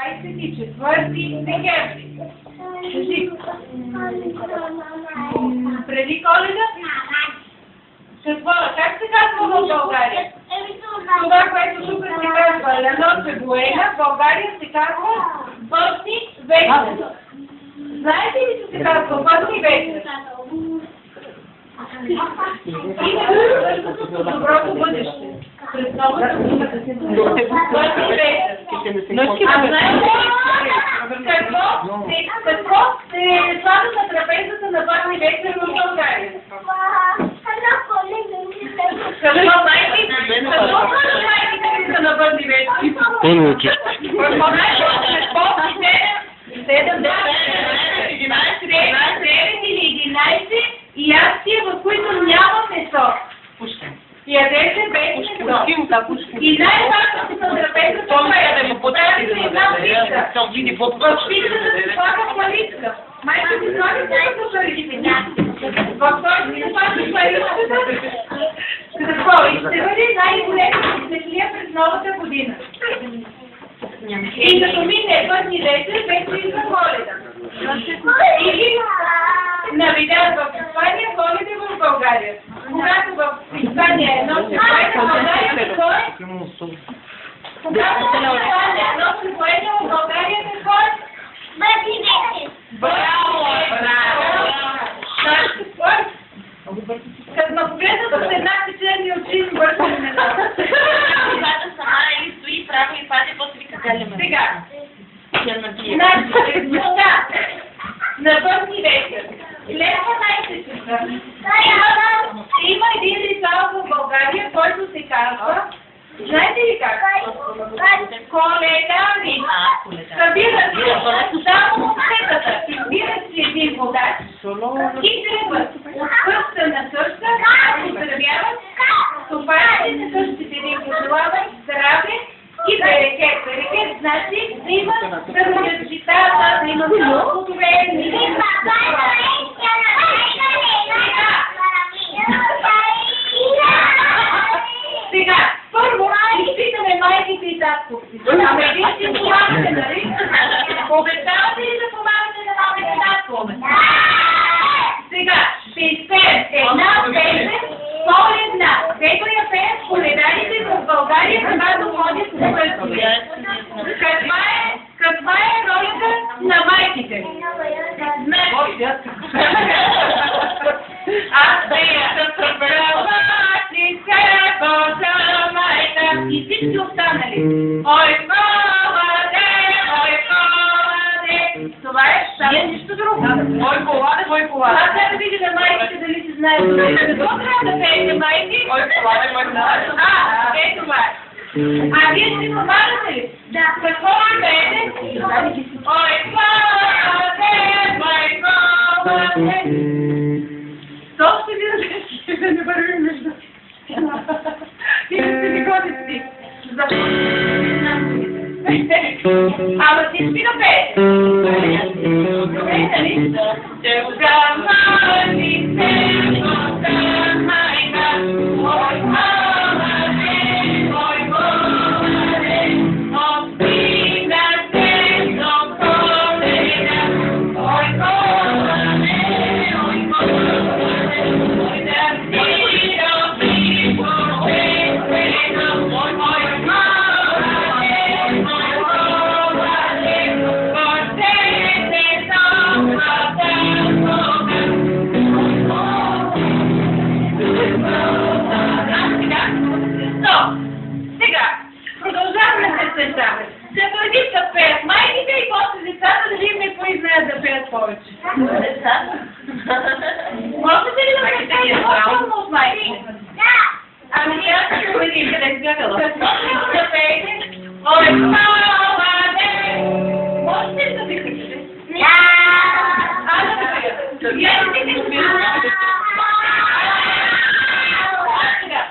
24 декември. Преди Коледа? Какво? Как се казва в България? Това, което тук се казва Ляноце Буена, в България се казва Бъдни вечер. Знаете ли, че се казва Бъдни вечер? Доброто бъдеще. През новата година. Бъдни вечер. А знаете ли какво се слага на трапезата на Бъдни вечер в България? Какво знаете? Какво знаете на Бъдни вечер? Или 11 ястия, в които няма месо. Ядете без месо. И най-важното на трапезата това е да подарите една пица. В пицата се слага палитка. Майка ти слагате като парите. В този се слага парите. Какво? И ще бъде най-големата светлия през новата година. И като мине Бъдни вечер, вече идва Коледа. Или на видео в Испания, Коледа в България. Когато в Испания едно се поеде, в България какво е? Когато в Испания едно се поеде, в България какво е? Бъдни вечер. Браво! Знаеш какво е? Като ме погледнат от еднакви черни очи, бързо не дава. Когато сама или стои право и паде, после вика галеме. Сега. Значи, на Бъдни вечер. Лева най-сечета. Има един ритуал в България, който се казва, знаете ли как? Коледа. Събират се само момчетата. Избират си един водач и тръгват от къща на къща, поздравяват, стопаните на къщите ни пожелават здраве и берекет. Берекет значи да имат да читата, да имат плодове, да имат сега, първо изпитаме майките и татковците. Ама един си помагате, нали? Обещавате ли да помагате на мамите и таткове? Сега, ще изпеем една песен, Коледна. Дето я пеят коледарите в България, когато ходят с пътствия. Каква е ролята на майките? Аз пея с правати се Божа майка и всички останали. Ой, Коладе, ой, Коладе. Това е само нищо друго. Ой, Коладе, ой, Коладе. Аз трябва да видя на майките дали се знаят. Какво трябва да пеете, майки? Ой, Коладе, ой, Коладе. Е това е. А вие си помагате ли? Да. Какво ли пеете? Ой, Коладе, ой, Коладе. То ще ви разреши да не вървим между и да се ви ходите. Ама всички да пеете. Добре, нали? Телга мани се, Бога майка, ой, Коладе, ой, Коладе, отстига се до Коледа, ой, Коладе, ой, Коладе, ой, да стига си по песена, ой, ой, Коладе, ой, Коладе, отдете топлата Бога, сега, продължаваме песента. Като един да пеят майките и после децата, да видим кои знаят да пеят повече. Децата? Можете ли да пеете по-силно от майките? Да! Ами аз ще видим къде сгъгала. Да пеете? Ой, Коладе! Можете ли да викате? Да! А да пеят?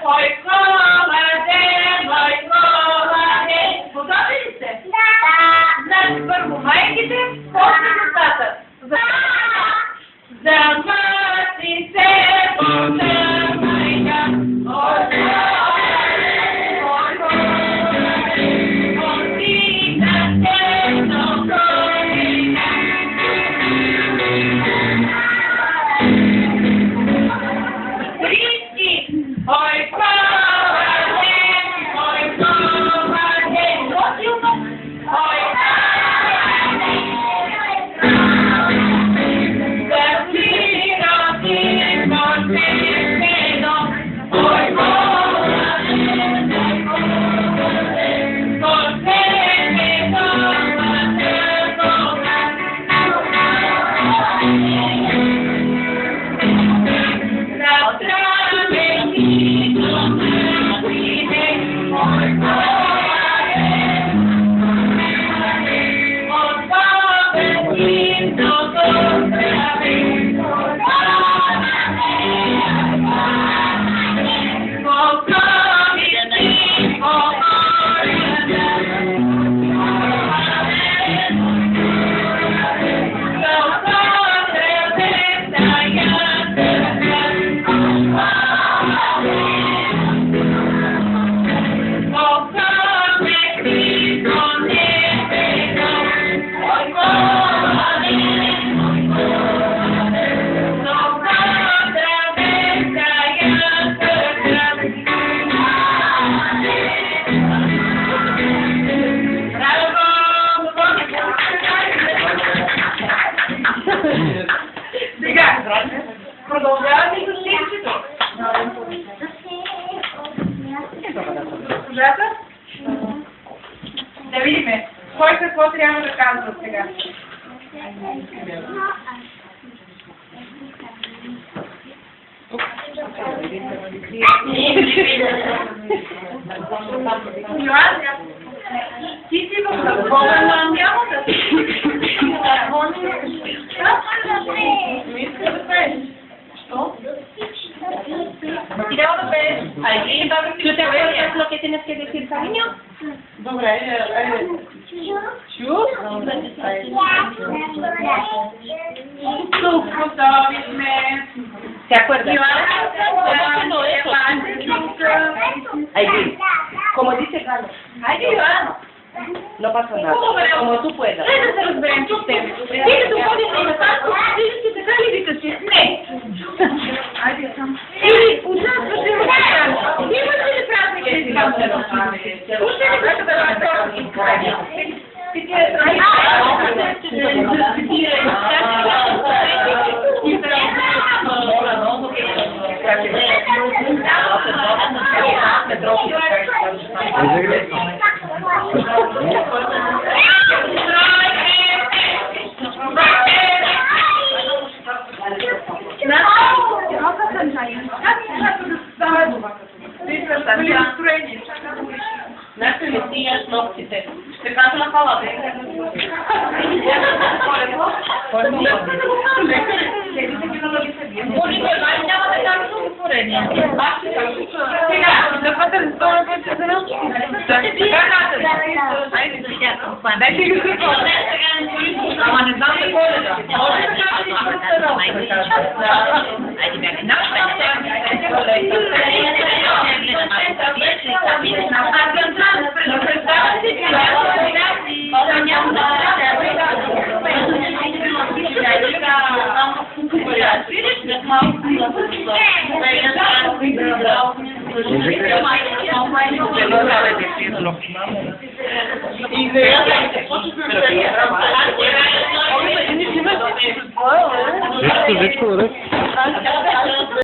Ой, Коладе, ой, Коладе. Готови ли сте? Да! Значи първо майките, после децата. За мати се, Божа майка, ой, Коладе, ой, Коладе, Кой какво трябва да казва сега? Ти си в разговора на няма да си. Не иска да пееш. Що? Ти трябва да пееш. ¿Tú te acuerdas lo que tienes que decir, cariño? Добре, чу? Тук готови сме. ¿Te acuerdas? Ahí, como dice Carlos, Айде, Иван. no pasa nada, como tú puedas. Дай да се разберем с теб. Ти като ходиш на тази, ти си така ли викаш? Не. Айде сам. Или участваш ли в това? Имаш ли празник тези вечера? Пусти ли да бъдат вторник? Нашите месияш ногтите. Ще кажа на халата. Няма да кажа отворение. Сега, да бъдем втора път за нас. Дайте ги какво. Ама не знам какво е да. Може да Айде бяга на Дечко,